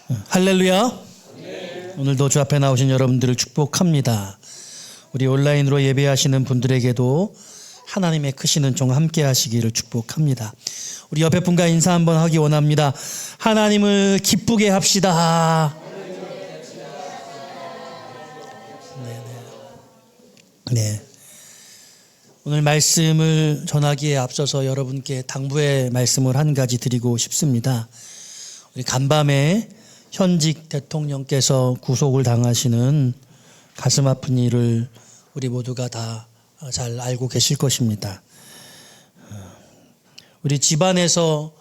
할렐루야. 오늘도 주 앞에 나오신 여러분들을 축복합니다. 우리 온라인으로 예배하시는 분들에게도 하나님의 크신 종 함께 하시기를 축복합니다. 우리 옆에 분과 인사 한번 하기 원합니다. 하나님을 기쁘게 합시다. 네. 오늘 말씀을 전하기에 앞서서 여러분께 당부의 말씀을 한 가지 드리고 싶습니다. 우리 간밤에 현직 대통령께서 구속을 당하시는 가슴 아픈 일을 우리 모두가 다 잘 알고 계실 것입니다. 우리 집안에서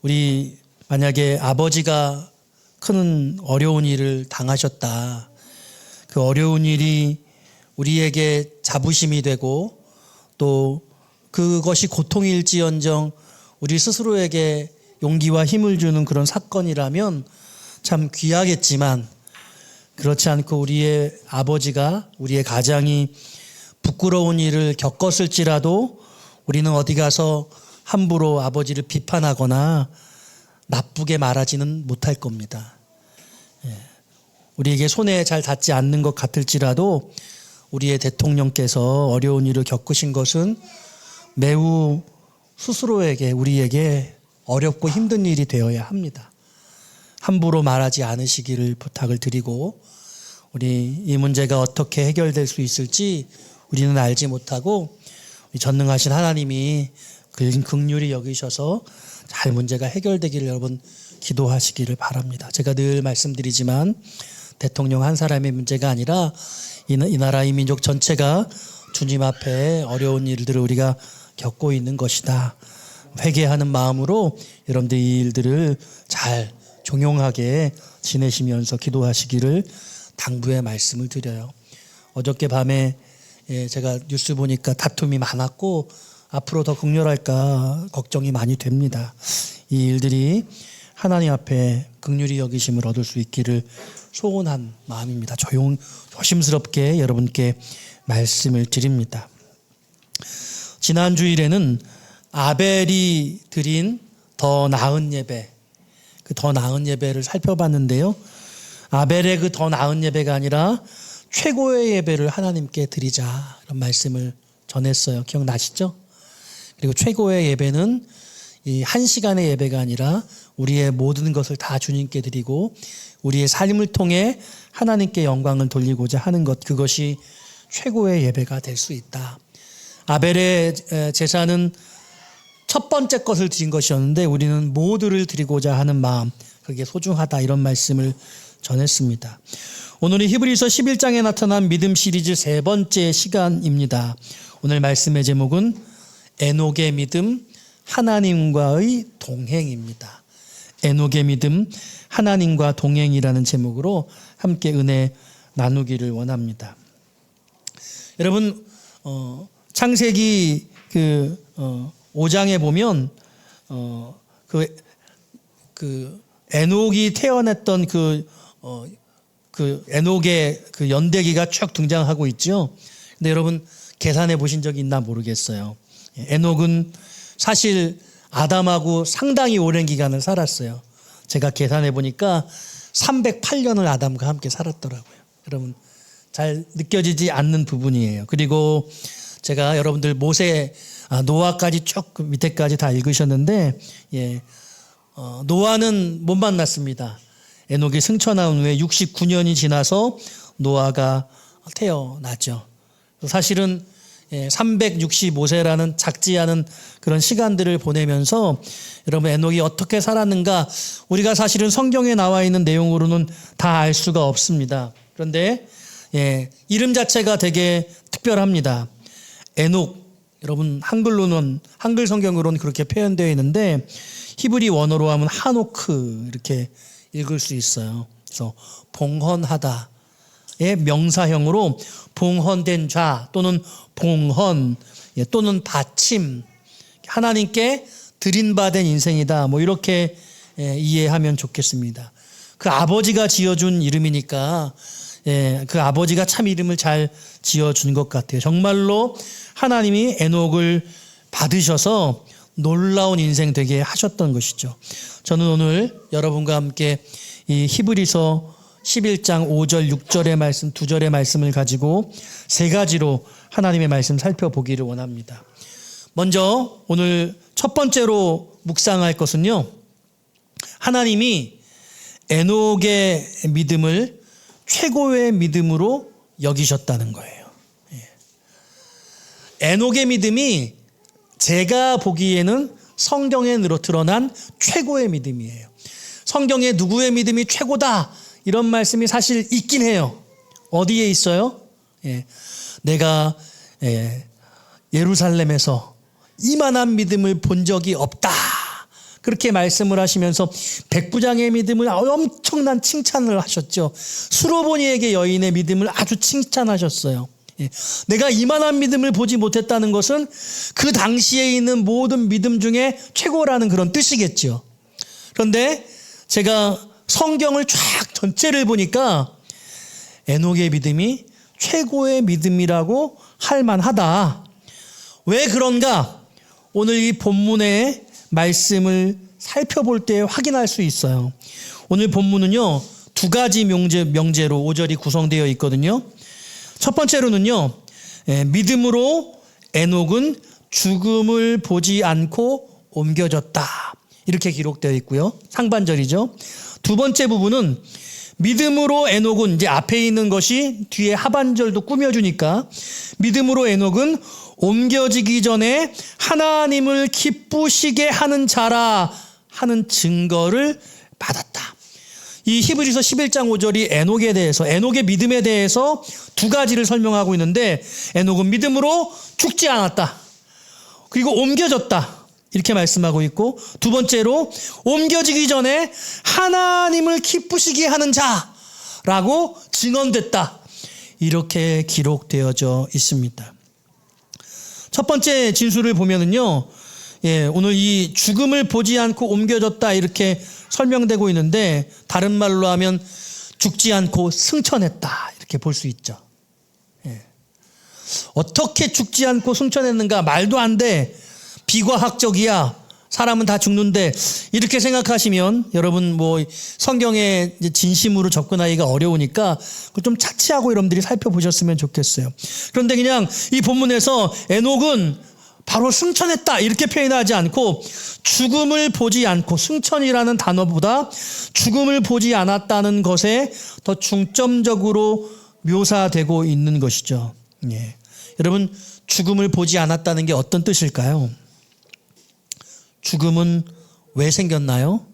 우리 만약에 아버지가 큰 어려운 일을 당하셨다. 그 어려운 일이 우리에게 자부심이 되고 또 그것이 고통일지언정 우리 스스로에게 용기와 힘을 주는 그런 사건이라면 참 귀하겠지만 그렇지 않고 우리의 아버지가 우리의 가장이 부끄러운 일을 겪었을지라도 우리는 어디 가서 함부로 아버지를 비판하거나 나쁘게 말하지는 못할 겁니다. 우리에게 손에 잘 닿지 않는 것 같을지라도 우리의 대통령께서 어려운 일을 겪으신 것은 매우 스스로에게 우리에게 어렵고 힘든 일이 되어야 합니다. 함부로 말하지 않으시기를 부탁을 드리고 우리 이 문제가 어떻게 해결될 수 있을지 우리는 알지 못하고 전능하신 하나님이 긍휼히 여기셔서 잘 문제가 해결되기를 여러분 기도하시기를 바랍니다. 제가 늘 말씀드리지만 대통령 한 사람의 문제가 아니라 이 나라 이 민족 전체가 주님 앞에 어려운 일들을 우리가 겪고 있는 것이다. 회개하는 마음으로 여러분들 이 일들을 잘 종용하게 지내시면서 기도하시기를 당부의 말씀을 드려요. 어저께 밤에 제가 뉴스 보니까 다툼이 많았고 앞으로 더 극렬할까 걱정이 많이 됩니다. 이 일들이 하나님 앞에 긍휼히 여기심을 얻을 수 있기를 소원한 마음입니다. 조심스럽게 여러분께 말씀을 드립니다. 지난 주일에는 아벨이 드린 더 나은 예배, 그 더 나은 예배를 살펴봤는데요. 아벨의 그 더 나은 예배가 아니라 최고의 예배를 하나님께 드리자 이런 말씀을 전했어요. 기억나시죠? 그리고 최고의 예배는 이 한 시간의 예배가 아니라 우리의 모든 것을 다 주님께 드리고 우리의 삶을 통해 하나님께 영광을 돌리고자 하는 것, 그것이 최고의 예배가 될 수 있다. 아벨의 제사는 첫 번째 것을 드린 것이었는데 우리는 모두를 드리고자 하는 마음, 그게 소중하다 이런 말씀을 전했습니다. 오늘은 히브리서 11장에 나타난 믿음 시리즈 세 번째 시간입니다. 오늘 말씀의 제목은 에녹의 믿음, 하나님과의 동행입니다. 에녹의 믿음, 하나님과 동행이라는 제목으로 함께 은혜 나누기를 원합니다. 여러분, 창세기 5장에 보면 에녹이 태어났던 에녹의 그 연대기가 쭉 등장하고 있죠. 근데 여러분 계산해 보신 적이 있나 모르겠어요. 에녹은 사실 아담하고 상당히 오랜 기간을 살았어요. 제가 계산해 보니까 308년을 아담과 함께 살았더라고요. 여러분 잘 느껴지지 않는 부분이에요. 그리고 제가 여러분들 노아까지 쭉 밑에까지 다 읽으셨는데 노아는 못 만났습니다. 에녹이 승천한 후에 69년이 지나서 노아가 태어났죠. 사실은 365세라는 작지 않은 그런 시간들을 보내면서 여러분 에녹이 어떻게 살았는가 우리가 사실은 성경에 나와 있는 내용으로는 다 알 수가 없습니다. 그런데 이름 자체가 되게 특별합니다. 에녹, 여러분 한글 성경으로는 그렇게 표현되어 있는데 히브리 원어로 하면 하노크 이렇게 읽을 수 있어요. 그래서 봉헌하다의 명사형으로 봉헌된 자 또는 봉헌 또는 바침, 하나님께 드린바된 인생이다. 이렇게 이해하면 좋겠습니다. 그 아버지가 지어준 이름이니까 그 아버지가 참 이름을 잘 지어준 것 같아요. 정말로 하나님이 에녹을 받으셔서 놀라운 인생 되게 하셨던 것이죠. 저는 오늘 여러분과 함께 이 히브리서 11장 5절 6절의 말씀, 2절의 말씀을 가지고 세 가지로 하나님의 말씀 살펴보기를 원합니다. 먼저 오늘 첫 번째로 묵상할 것은요, 하나님이 에녹의 믿음을 최고의 믿음으로 여기셨다는 거예요. 에녹의 믿음이 제가 보기에는 성경에 드러난 최고의 믿음이에요. 성경에 누구의 믿음이 최고다 이런 말씀이 사실 있긴 해요. 어디에 있어요? 내가 예루살렘에서 이만한 믿음을 본 적이 없다. 그렇게 말씀을 하시면서 백부장의 믿음을 엄청난 칭찬을 하셨죠. 수로보니에게 여인의 믿음을 아주 칭찬하셨어요. 내가 이만한 믿음을 보지 못했다는 것은 그 당시에 있는 모든 믿음 중에 최고라는 그런 뜻이겠죠. 그런데 제가 성경을 쫙 전체를 보니까 에녹의 믿음이 최고의 믿음이라고 할 만하다. 왜 그런가? 오늘 이 본문의 말씀을 살펴볼 때 확인할 수 있어요. 오늘 본문은요, 두 가지 명제로 5절이 구성되어 있거든요. 첫 번째로는요, 믿음으로 에녹은 죽음을 보지 않고 옮겨졌다. 이렇게 기록되어 있고요. 상반절이죠. 두 번째 부분은 믿음으로 에녹은, 이제 앞에 있는 것이 뒤에 하반절도 꾸며주니까, 믿음으로 에녹은 옮겨지기 전에 하나님을 기쁘시게 하는 자라 하는 증거를 받았다. 이 히브리서 11장 5절이 에녹에 대해서, 에녹의 믿음에 대해서 두 가지를 설명하고 있는데, 에녹은 믿음으로 죽지 않았다. 그리고 옮겨졌다. 이렇게 말씀하고 있고, 두 번째로 옮겨지기 전에 하나님을 기쁘시게 하는 자라고 증언됐다. 이렇게 기록되어져 있습니다. 첫 번째 진술을 보면은요, 오늘 이 죽음을 보지 않고 옮겨졌다 이렇게 설명되고 있는데, 다른 말로 하면 죽지 않고 승천했다 이렇게 볼 수 있죠. 어떻게 죽지 않고 승천했는가? 말도 안 돼. 비과학적이야. 사람은 다 죽는데, 이렇게 생각하시면 여러분 성경에 진심으로 접근하기가 어려우니까 좀 차치하고 여러분들이 살펴보셨으면 좋겠어요. 그런데 그냥 이 본문에서 에녹은 바로 승천했다 이렇게 표현하지 않고, 죽음을 보지 않고, 승천이라는 단어보다 죽음을 보지 않았다는 것에 더 중점적으로 묘사되고 있는 것이죠. 여러분, 죽음을 보지 않았다는 게 어떤 뜻일까요? 죽음은 왜 생겼나요?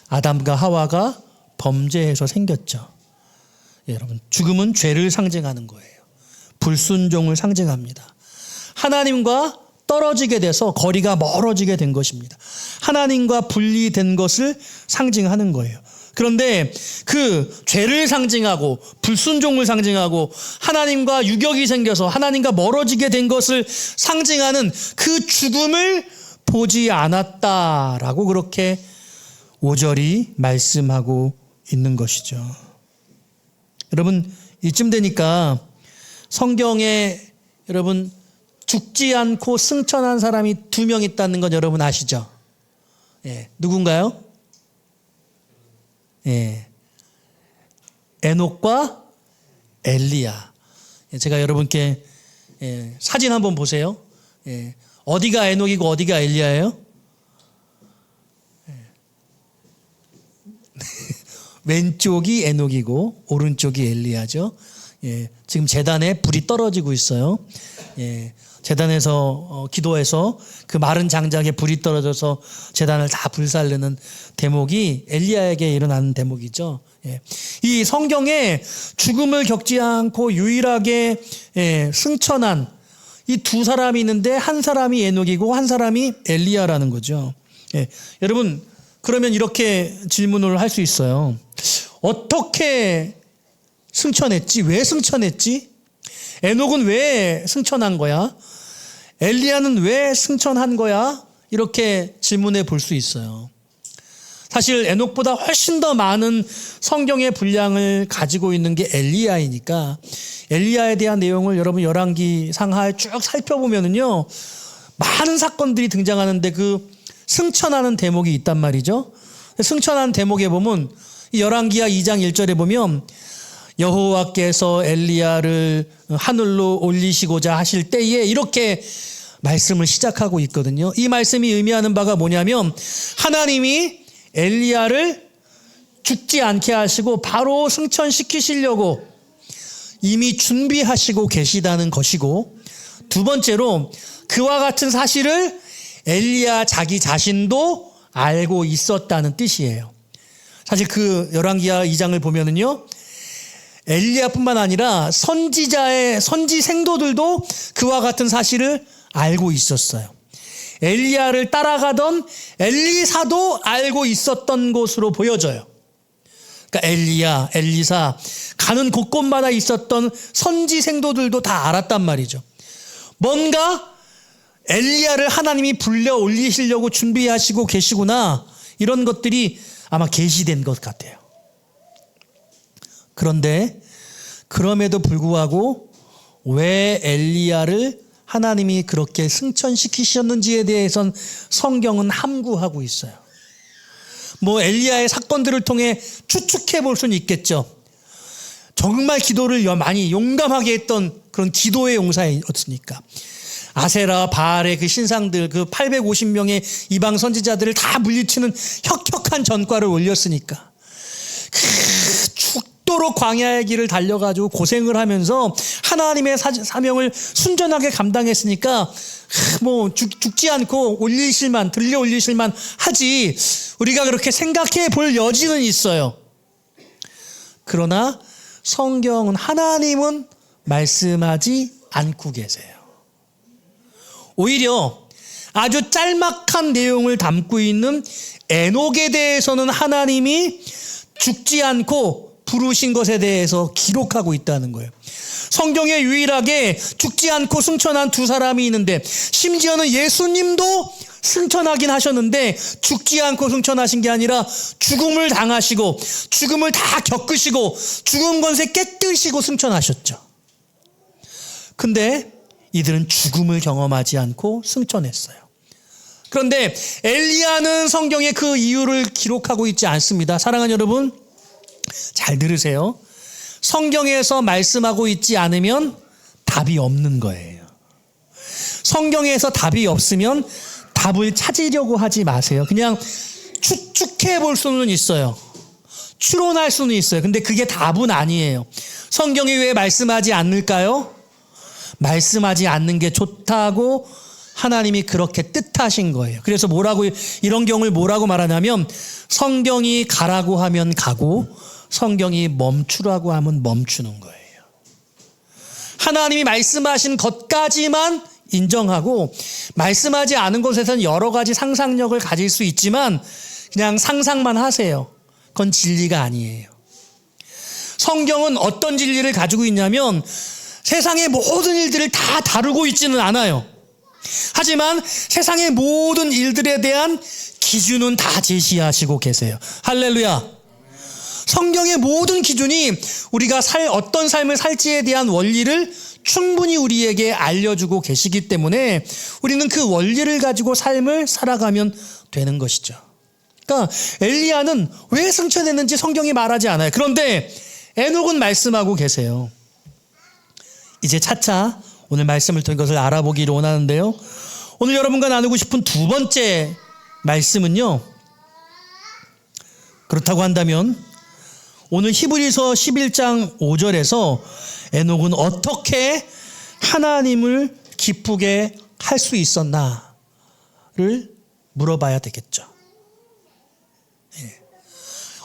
아담과 하와가 범죄해서 생겼죠. 여러분, 죽음은 죄를 상징하는 거예요. 불순종을 상징합니다. 하나님과 떨어지게 돼서 거리가 멀어지게 된 것입니다. 하나님과 분리된 것을 상징하는 거예요. 그런데 그 죄를 상징하고 불순종을 상징하고 하나님과 유격이 생겨서 하나님과 멀어지게 된 것을 상징하는 그 죽음을 보지 않았다라고 그렇게 5절이 말씀하고 있는 것이죠. 여러분, 이쯤 되니까 성경에 여러분 죽지 않고 승천한 사람이 두 명 있다는 건 여러분 아시죠? 누군가요? 에녹과 엘리야. 제가 여러분께 사진 한번 보세요. 어디가 에녹이고 어디가 엘리야예요? 왼쪽이 에녹이고 오른쪽이 엘리야죠. 지금 제단에 불이 떨어지고 있어요. 제단에서 기도해서 그 마른 장작에 불이 떨어져서 제단을 다 불살르는 대목이 엘리야에게 일어나는 대목이죠. 이 성경에 죽음을 겪지 않고 유일하게 승천한 이 두 사람이 있는데, 한 사람이 에녹이고 한 사람이 엘리야라는 거죠. 여러분, 그러면 이렇게 질문을 할 수 있어요. 어떻게 승천했지? 왜 승천했지? 에녹은 왜 승천한 거야? 엘리야는 왜 승천한 거야? 이렇게 질문해 볼 수 있어요. 사실 에녹보다 훨씬 더 많은 성경의 분량을 가지고 있는 게 엘리야이니까, 엘리야에 대한 내용을 여러분 열왕기 상하에 쭉 살펴보면은요, 많은 사건들이 등장하는데 그 승천하는 대목이 있단 말이죠. 승천하는 대목에 보면 열왕기하 2장 1절에 보면 여호와께서 엘리야를 하늘로 올리시고자 하실 때에 이렇게 말씀을 시작하고 있거든요. 이 말씀이 의미하는 바가 뭐냐면 하나님이 엘리야를 죽지 않게 하시고 바로 승천시키시려고 이미 준비하시고 계시다는 것이고, 두 번째로 그와 같은 사실을 엘리야 자기 자신도 알고 있었다는 뜻이에요. 사실 그 열왕기하 2장을 보면은요, 엘리야뿐만 아니라 선지 생도들도 그와 같은 사실을 알고 있었어요. 엘리야를 따라가던 엘리사도 알고 있었던 것으로 보여져요. 그러니까 엘리야, 엘리사 가는 곳곳마다 있었던 선지 생도들도 다 알았단 말이죠. 뭔가 엘리야를 하나님이 불러 올리시려고 준비하시고 계시구나, 이런 것들이 아마 계시된 것 같아요. 그런데 그럼에도 불구하고 왜 엘리야를 하나님이 그렇게 승천시키셨는지에 대해선 성경은 함구하고 있어요. 뭐 엘리야의 사건들을 통해 추측해 볼 수는 있겠죠. 정말 기도를 많이 용감하게 했던 그런 기도의 용사였으니까. 아세라, 바알의 그 신상들, 그 850명의 이방 선지자들을 다 물리치는 혁혁한 전과를 올렸으니까. 죽도록 광야의 길을 달려가지고 고생을 하면서 하나님의 사명을 순전하게 감당했으니까 뭐 죽지 않고 들려 올리실만 하지, 우리가 그렇게 생각해 볼 여지는 있어요. 그러나 성경은, 하나님은 말씀하지 않고 계세요. 오히려 아주 짤막한 내용을 담고 있는 에녹에 대해서는 하나님이 죽지 않고 부르신 것에 대해서 기록하고 있다는 거예요. 성경에 유일하게 죽지 않고 승천한 두 사람이 있는데, 심지어는 예수님도 승천하긴 하셨는데 죽지 않고 승천하신 게 아니라 죽음을 당하시고 죽음을 다 겪으시고 죽음 권세 깨뜨리시고 승천하셨죠. 근데 이들은 죽음을 경험하지 않고 승천했어요. 그런데 엘리야는 성경에 그 이유를 기록하고 있지 않습니다. 사랑하는 여러분, 잘 들으세요. 성경에서 말씀하고 있지 않으면 답이 없는 거예요. 성경에서 답이 없으면 답을 찾으려고 하지 마세요. 그냥 추측해 볼 수는 있어요. 추론할 수는 있어요. 근데 그게 답은 아니에요. 성경이 왜 말씀하지 않을까요? 말씀하지 않는 게 좋다고 하나님이 그렇게 뜻하신 거예요. 그래서 이런 경우를 뭐라고 말하냐면, 성경이 가라고 하면 가고 성경이 멈추라고 하면 멈추는 거예요. 하나님이 말씀하신 것까지만 인정하고, 말씀하지 않은 것에서는 여러 가지 상상력을 가질 수 있지만 그냥 상상만 하세요. 그건 진리가 아니에요. 성경은 어떤 진리를 가지고 있냐면, 세상의 모든 일들을 다 다루고 있지는 않아요. 하지만 세상의 모든 일들에 대한 기준은 다 제시하시고 계세요. 할렐루야. 성경의 모든 기준이 우리가 어떤 삶을 살지에 대한 원리를 충분히 우리에게 알려주고 계시기 때문에 우리는 그 원리를 가지고 삶을 살아가면 되는 것이죠. 그러니까 엘리야는 왜 승천했는지 성경이 말하지 않아요. 그런데 에녹은 말씀하고 계세요. 이제 차차 오늘 말씀을 통해 것을 알아보기를 원하는데요. 오늘 여러분과 나누고 싶은 두 번째 말씀은요, 그렇다고 한다면 오늘 히브리서 11장 5절에서 에녹은 어떻게 하나님을 기쁘게 할 수 있었나를 물어봐야 되겠죠.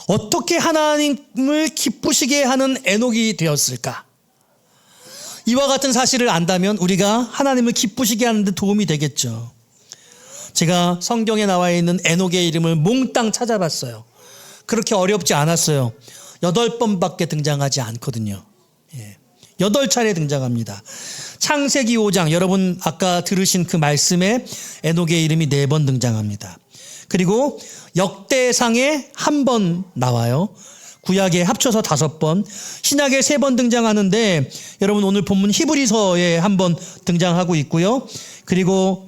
어떻게 하나님을 기쁘시게 하는 에녹이 되었을까? 이와 같은 사실을 안다면 우리가 하나님을 기쁘시게 하는 데 도움이 되겠죠. 제가 성경에 나와 있는 에녹의 이름을 몽땅 찾아봤어요. 그렇게 어렵지 않았어요. 8번밖에 등장하지 않거든요. 8차례 등장합니다. 창세기 5장, 여러분 아까 들으신 그 말씀에 에녹의 이름이 4번 등장합니다. 그리고 역대상에 1번 나와요. 구약에 합쳐서 5번, 신약에 3번 등장하는데, 여러분 오늘 본문 히브리서에 1번 등장하고 있고요. 그리고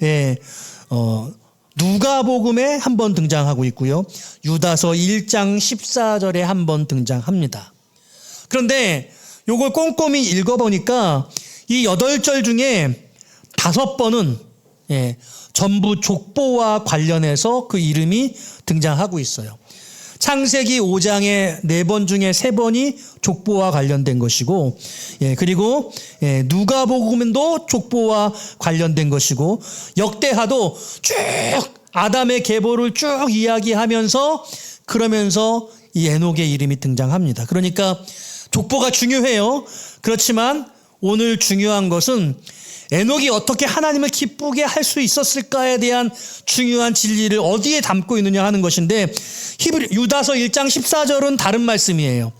누가복음에 한 번 등장하고 있고요. 유다서 1장 14절에 한 번 등장합니다. 그런데 요걸 꼼꼼히 읽어보니까 이 8절 중에 5번은 전부 족보와 관련해서 그 이름이 등장하고 있어요. 창세기 5장의 4번 중에 3번이 족보와 관련된 것이고, 그리고 누가복음도 족보와 관련된 것이고, 역대하도 쭉 아담의 계보를 쭉 이야기하면서 그러면서 이 에녹의 이름이 등장합니다. 그러니까 족보가 중요해요. 그렇지만 오늘 중요한 것은 에녹이 어떻게 하나님을 기쁘게 할 수 있었을까에 대한 중요한 진리를 어디에 담고 있느냐 하는 것인데, 유다서 1장 14절은 다른 말씀이에요.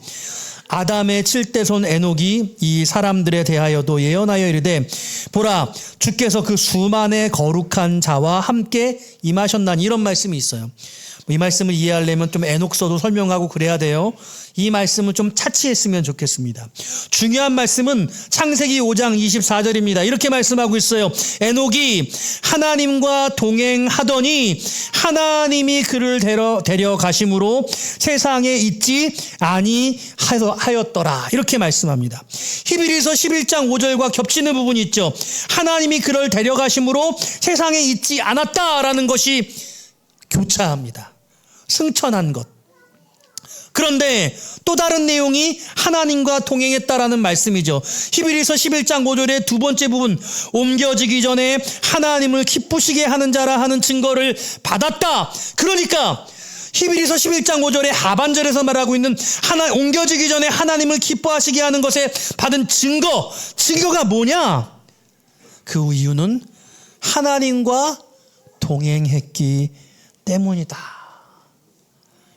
아담의 7대손 에녹이 이 사람들에 대하여도 예언하여 이르되 보라 주께서 그 수만의 거룩한 자와 함께 임하셨나니, 이런 말씀이 있어요. 이 말씀을 이해하려면 좀 에녹서도 설명하고 그래야 돼요. 이 말씀을 좀 차치했으면 좋겠습니다. 중요한 말씀은 창세기 5장 24절입니다. 이렇게 말씀하고 있어요. 에녹이 하나님과 동행하더니 하나님이 그를 데려가심으로 세상에 있지 아니하였더라. 이렇게 말씀합니다. 히브리서 11장 5절과 겹치는 부분이 있죠. 하나님이 그를 데려가심으로 세상에 있지 않았다라는 것이 교차합니다. 승천한 것. 그런데 또 다른 내용이 하나님과 동행했다라는 말씀이죠. 히브리서 11장 5절의 두 번째 부분, 옮겨지기 전에 하나님을 기쁘시게 하는 자라 하는 증거를 받았다. 그러니까 히브리서 11장 5절의 하반절에서 말하고 있는 옮겨지기 전에 하나님을 기뻐하시게 하는 것에 받은 증거가 뭐냐? 그 이유는 하나님과 동행했기 때문이다.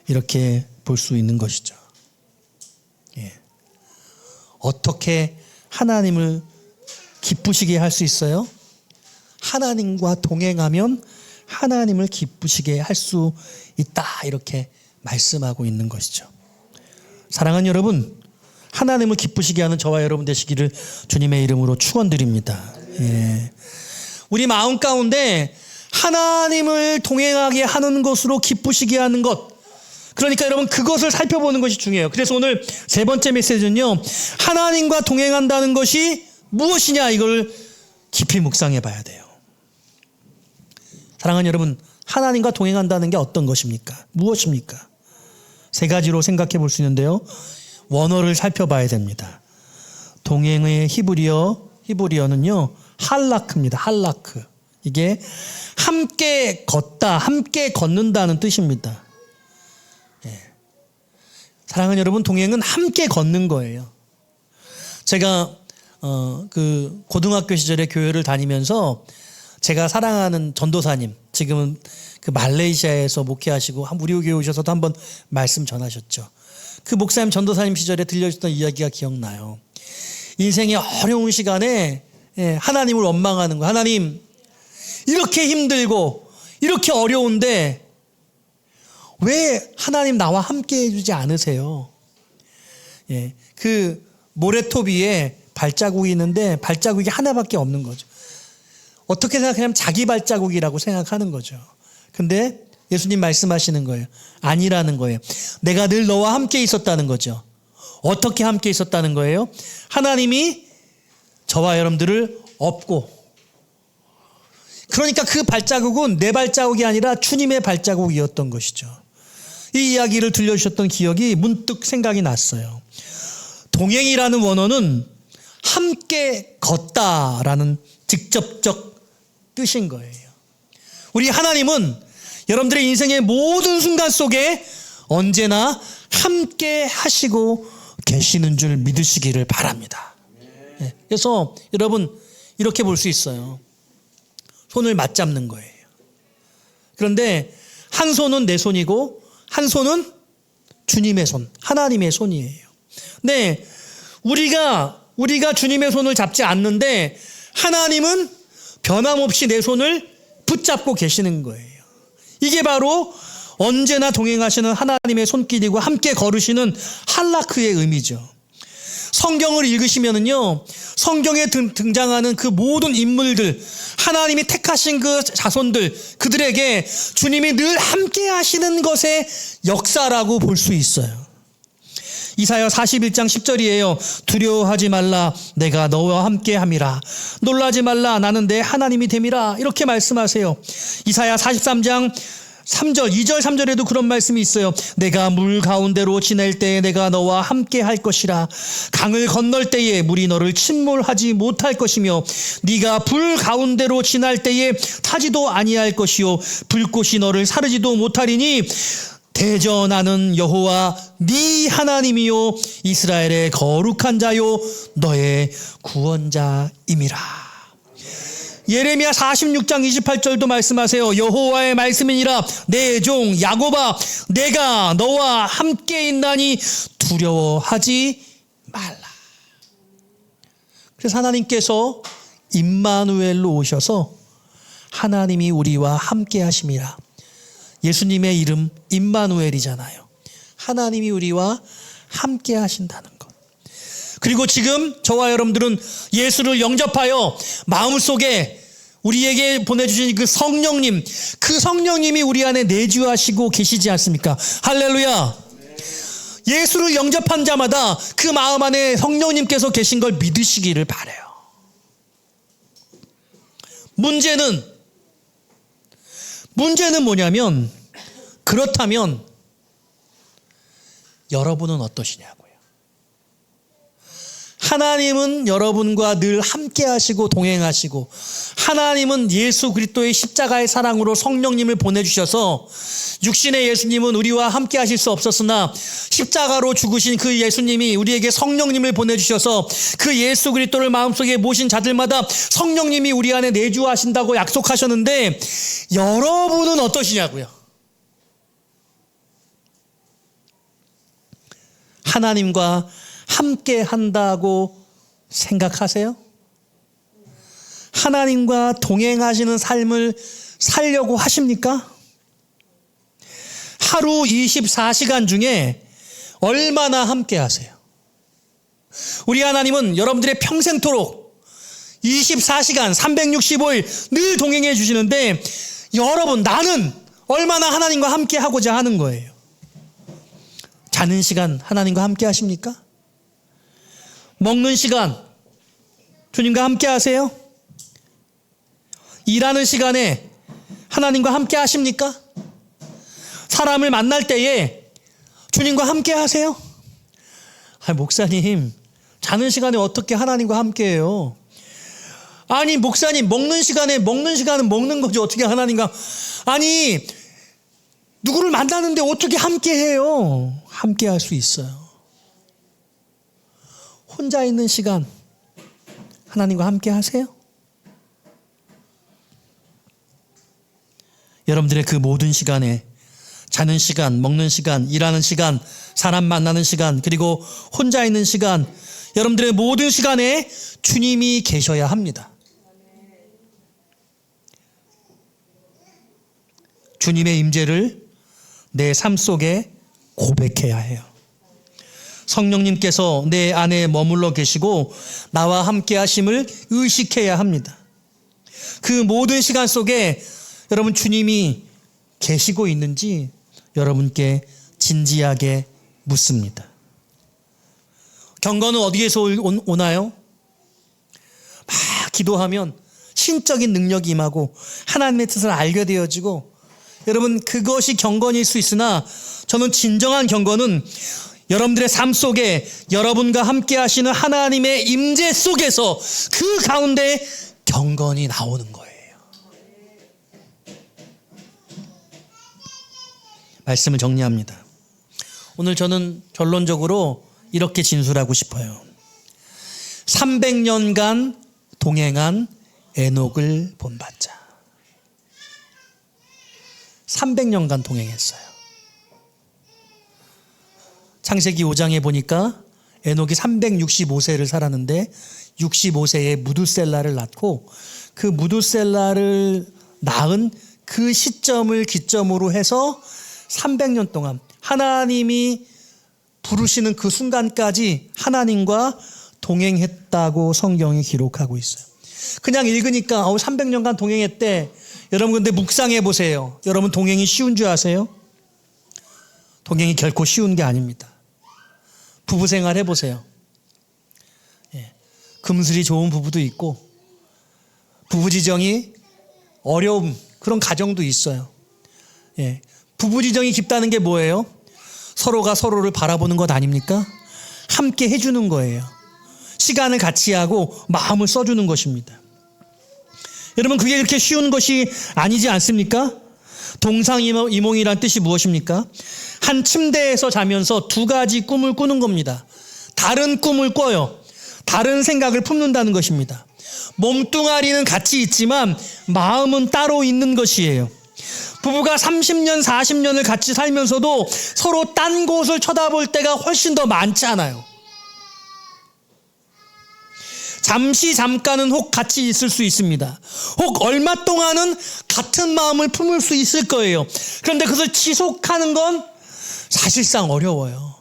이렇게 볼 수 있는 것이죠. 어떻게 하나님을 기쁘시게 할 수 있어요? 하나님과 동행하면 하나님을 기쁘시게 할 수 있다. 이렇게 말씀하고 있는 것이죠. 사랑하는 여러분, 하나님을 기쁘시게 하는 저와 여러분 되시기를 주님의 이름으로 축원드립니다. 우리 마음 가운데 하나님을 동행하게 하는 것으로 기쁘시게 하는 것, 그러니까 여러분 그것을 살펴보는 것이 중요해요. 그래서 오늘 세 번째 메시지는요, 하나님과 동행한다는 것이 무엇이냐, 이걸 깊이 묵상해 봐야 돼요. 사랑하는 여러분, 하나님과 동행한다는 게 어떤 것입니까? 무엇입니까? 세 가지로 생각해 볼 수 있는데요, 원어를 살펴봐야 됩니다. 동행의 히브리어는요 할라크입니다. 할라크. 이게 함께 걷다, 함께 걷는다는 뜻입니다. 사랑하는 여러분, 동행은 함께 걷는 거예요. 제가 그 고등학교 시절에 교회를 다니면서 제가 사랑하는 전도사님, 지금은 그 말레이시아에서 목회하시고 우리 교회 오셔서도 한번 말씀 전하셨죠. 그 목사님 전도사님 시절에 들려주셨던 이야기가 기억나요. 인생의 어려운 시간에 하나님을 원망하는 거예요. 하나님, 이렇게 힘들고 이렇게 어려운데 왜 하나님 나와 함께 해주지 않으세요? 그 모래톱 위에 발자국이 있는데 발자국이 하나밖에 없는 거죠. 어떻게 생각하냐면 자기 발자국이라고 생각하는 거죠. 근데 예수님 말씀하시는 거예요. 아니라는 거예요. 내가 늘 너와 함께 있었다는 거죠. 어떻게 함께 있었다는 거예요? 하나님이 저와 여러분들을 업고, 그러니까 그 발자국은 내 발자국이 아니라 주님의 발자국이었던 것이죠. 이 이야기를 들려주셨던 기억이 문득 생각이 났어요. 동행이라는 원어는 함께 걷다라는 직접적 뜻인 거예요. 우리 하나님은 여러분들의 인생의 모든 순간 속에 언제나 함께 하시고 계시는 줄 믿으시기를 바랍니다. 그래서 여러분 이렇게 볼 수 있어요. 손을 맞잡는 거예요. 그런데 한 손은 내 손이고 한 손은 주님의 손, 하나님의 손이에요. 네, 우리가 주님의 손을 잡지 않는데 하나님은 변함없이 내 손을 붙잡고 계시는 거예요. 이게 바로 언제나 동행하시는 하나님의 손길이고 함께 걸으시는 할라크의 의미죠. 성경을 읽으시면은요, 성경에 등장하는 그 모든 인물들, 하나님이 택하신 그 자손들, 그들에게 주님이 늘 함께 하시는 것의 역사라고 볼 수 있어요. 이사야 41장 10절이에요. 두려워하지 말라, 내가 너와 함께 함이라. 놀라지 말라, 나는 내 하나님이 됨이라. 이렇게 말씀하세요. 이사야 43장 3절, 2절, 3절에도 그런 말씀이 있어요. 내가 물 가운데로 지낼 때에 내가 너와 함께 할 것이라. 강을 건널 때에 물이 너를 침몰하지 못할 것이며 네가 불 가운데로 지날 때에 타지도 아니할 것이요 불꽃이 너를 사르지도 못하리니 대저 나는 여호와 네 하나님이요 이스라엘의 거룩한 자요 너의 구원자임이라. 예레미야 46장 28절도 말씀하세요. 여호와의 말씀이니라 내 종 야곱아 내가 너와 함께 있나니 두려워하지 말라. 그래서 하나님께서 임마누엘로 오셔서 하나님이 우리와 함께 하심이라. 예수님의 이름 임마누엘이잖아요. 하나님이 우리와 함께 하신다는 것. 그리고 지금 저와 여러분들은 예수를 영접하여 마음속에 우리에게 보내주신 그 성령님, 그 성령님이 우리 안에 내주하시고 계시지 않습니까? 할렐루야. 예수를 영접한 자마다 그 마음 안에 성령님께서 계신 걸 믿으시기를 바라요. 문제는 뭐냐면, 그렇다면 여러분은 어떠시냐고요. 하나님은 여러분과 늘 함께 하시고 동행하시고, 하나님은 예수 그리스도의 십자가의 사랑으로 성령님을 보내주셔서, 육신의 예수님은 우리와 함께 하실 수 없었으나 십자가로 죽으신 그 예수님이 우리에게 성령님을 보내주셔서 그 예수 그리스도를 마음속에 모신 자들마다 성령님이 우리 안에 내주하신다고 약속하셨는데, 여러분은 어떠시냐고요. 하나님과 함께 한다고 생각하세요? 하나님과 동행하시는 삶을 살려고 하십니까? 하루 24시간 중에 얼마나 함께 하세요? 우리 하나님은 여러분들의 평생토록 24시간 365일 늘 동행해 주시는데, 여러분, 나는 얼마나 하나님과 함께 하고자 하는 거예요. 자는 시간 하나님과 함께 하십니까? 먹는 시간 주님과 함께 하세요? 일하는 시간에 하나님과 함께 하십니까? 사람을 만날 때에 주님과 함께 하세요? 목사님, 자는 시간에 어떻게 하나님과 함께 해요? 아니, 목사님, 먹는 시간은 먹는 거지 어떻게 하나님과. 아니, 누구를 만나는데 어떻게 함께 해요? 함께 할 수 있어요. 혼자 있는 시간 하나님과 함께 하세요? 여러분들의 그 모든 시간에, 자는 시간, 먹는 시간, 일하는 시간, 사람 만나는 시간, 그리고 혼자 있는 시간, 여러분들의 모든 시간에 주님이 계셔야 합니다. 주님의 임재를 내 삶 속에 고백해야 해요. 성령님께서 내 안에 머물러 계시고 나와 함께 하심을 의식해야 합니다. 그 모든 시간 속에 여러분, 주님이 계시고 있는지 여러분께 진지하게 묻습니다. 경건은 어디에서 오나요? 막 기도하면 신적인 능력이 임하고 하나님의 뜻을 알게 되어지고, 여러분, 그것이 경건일 수 있으나 저는 진정한 경건은 여러분들의 삶 속에 여러분과 함께 하시는 하나님의 임재 속에서 그 가운데 경건이 나오는 거예요. 말씀을 정리합니다. 오늘 저는 결론적으로 이렇게 진술하고 싶어요. 300년간 동행한 에녹을 본받자. 300년간 동행했어요. 창세기 5장에 보니까 에녹이 365세를 살았는데 65세에 무두셀라를 낳고, 그 무두셀라를 낳은 그 시점을 기점으로 해서 300년 동안 하나님이 부르시는 그 순간까지 하나님과 동행했다고 성경이 기록하고 있어요. 그냥 읽으니까 300년간 동행했대. 여러분 근데 묵상해 보세요. 여러분 동행이 쉬운 줄 아세요? 동행이 결코 쉬운 게 아닙니다. 부부 생활 해보세요. 금슬이 좋은 부부도 있고 부부 지정이 어려운 그런 가정도 있어요. 부부 지정이 깊다는 게 뭐예요? 서로가 서로를 바라보는 것 아닙니까? 함께 해주는 거예요. 시간을 같이 하고 마음을 써주는 것입니다. 여러분 그게 그렇게 쉬운 것이 아니지 않습니까? 동상이몽이란 뜻이 무엇입니까? 한 침대에서 자면서 두 가지 꿈을 꾸는 겁니다. 다른 꿈을 꿔요. 다른 생각을 품는다는 것입니다. 몸뚱아리는 같이 있지만 마음은 따로 있는 것이에요. 부부가 30년, 40년을 같이 살면서도 서로 딴 곳을 쳐다볼 때가 훨씬 더 많잖아요. 잠깐은 혹 같이 있을 수 있습니다. 혹 얼마 동안은 같은 마음을 품을 수 있을 거예요. 그런데 그것을 지속하는 건 사실상 어려워요.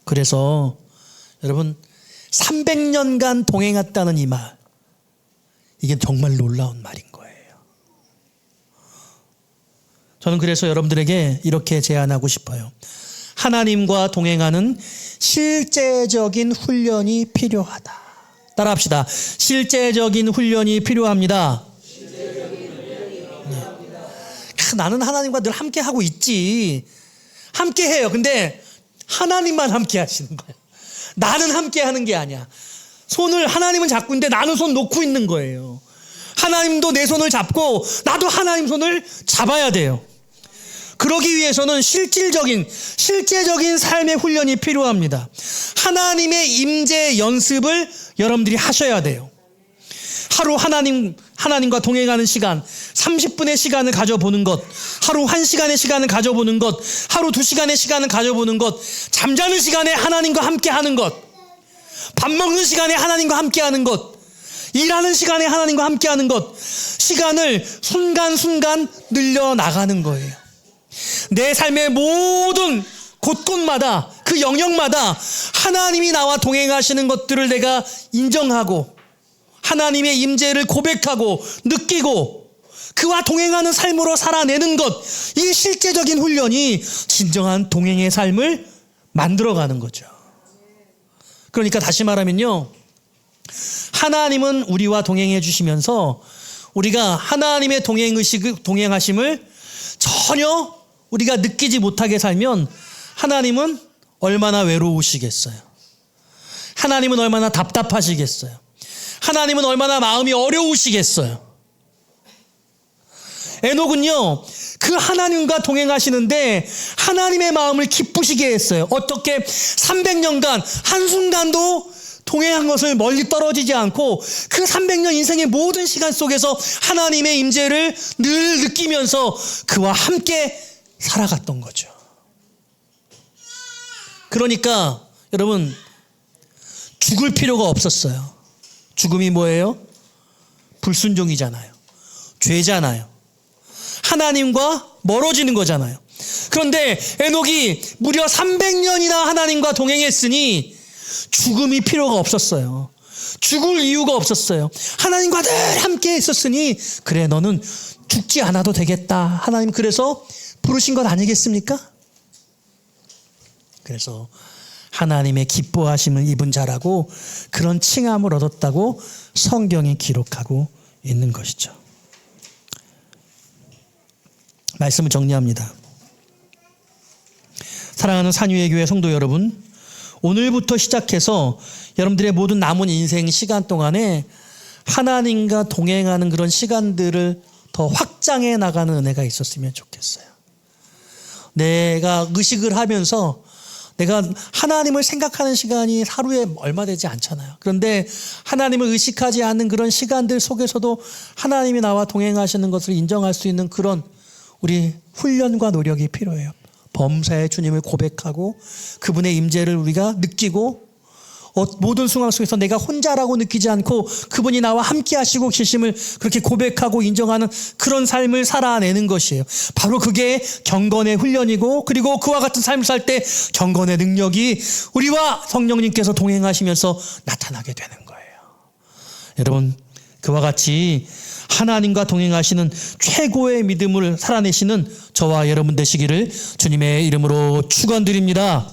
그래서 여러분 300년간 동행했다는 이 말, 이게 정말 놀라운 말인 거예요. 저는 그래서 여러분들에게 이렇게 제안하고 싶어요. 하나님과 동행하는 실제적인 훈련이 필요하다. 따라합시다. 실제적인 훈련이 필요합니다. 나는 하나님과 늘 함께 하고 있지. 함께 해요. 근데 하나님만 함께 하시는 거예요. 나는 함께 하는 게 아니야. 손을 하나님은 잡고 있는데 나는 손 놓고 있는 거예요. 하나님도 내 손을 잡고 나도 하나님 손을 잡아야 돼요. 그러기 위해서는 실질적인 삶의 훈련이 필요합니다. 하나님의 임재 연습을 여러분들이 하셔야 돼요. 하루 하나님과 동행하는 시간, 30분의 시간을 가져보는 것, 하루 1시간의 시간을 가져보는 것, 하루 2시간의 시간을 가져보는 것, 잠자는 시간에 하나님과 함께 하는 것, 밥 먹는 시간에 하나님과 함께 하는 것, 일하는 시간에 하나님과 함께 하는 것, 시간을 순간순간 늘려나가는 거예요. 내 삶의 모든 곳곳마다 그 영역마다 하나님이 나와 동행하시는 것들을 내가 인정하고 하나님의 임재를 고백하고 느끼고 그와 동행하는 삶으로 살아내는 것, 이 실제적인 훈련이 진정한 동행의 삶을 만들어가는 거죠. 그러니까 다시 말하면요, 하나님은 우리와 동행해 주시면서 우리가 하나님의 동행하심을 전혀 우리가 느끼지 못하게 살면 하나님은 얼마나 외로우시겠어요. 하나님은 얼마나 답답하시겠어요. 하나님은 얼마나 마음이 어려우시겠어요. 에녹은요, 그 하나님과 동행하시는데 하나님의 마음을 기쁘시게 했어요. 어떻게 300년간 한순간도 동행한 것을 멀리 떨어지지 않고 그 300년 인생의 모든 시간 속에서 하나님의 임재를 늘 느끼면서 그와 함께 살아갔던 거죠. 그러니까 여러분 죽을 필요가 없었어요. 죽음이 뭐예요? 불순종이잖아요. 죄잖아요. 하나님과 멀어지는 거잖아요. 그런데 에녹이 무려 300년이나 하나님과 동행했으니 죽음이 필요가 없었어요. 죽을 이유가 없었어요. 하나님과 늘 함께 있었으니 그래 너는 죽지 않아도 되겠다. 하나님 그래서 부르신 것 아니겠습니까? 그래서 하나님의 기뻐하심을 입은 자라고 그런 칭함을 얻었다고 성경이 기록하고 있는 것이죠. 말씀을 정리합니다. 사랑하는 산유의 교회 성도 여러분, 오늘부터 시작해서 여러분들의 모든 남은 인생 시간 동안에 하나님과 동행하는 그런 시간들을 더 확장해 나가는 은혜가 있었으면 좋겠어요. 내가 의식을 하면서 내가 하나님을 생각하는 시간이 하루에 얼마 되지 않잖아요. 그런데 하나님을 의식하지 않는 그런 시간들 속에서도 하나님이 나와 동행하시는 것을 인정할 수 있는 그런 우리 훈련과 노력이 필요해요. 범사의 주님을 고백하고 그분의 임재를 우리가 느끼고 모든 상황 속에서 내가 혼자라고 느끼지 않고 그분이 나와 함께 하시고 계심을 그렇게 고백하고 인정하는 그런 삶을 살아내는 것이에요. 바로 그게 경건의 훈련이고, 그리고 그와 같은 삶을 살 때 경건의 능력이 우리와 성령님께서 동행하시면서 나타나게 되는 거예요. 여러분, 그와 같이 하나님과 동행하시는 최고의 믿음을 살아내시는 저와 여러분 되시기를 주님의 이름으로 축원드립니다.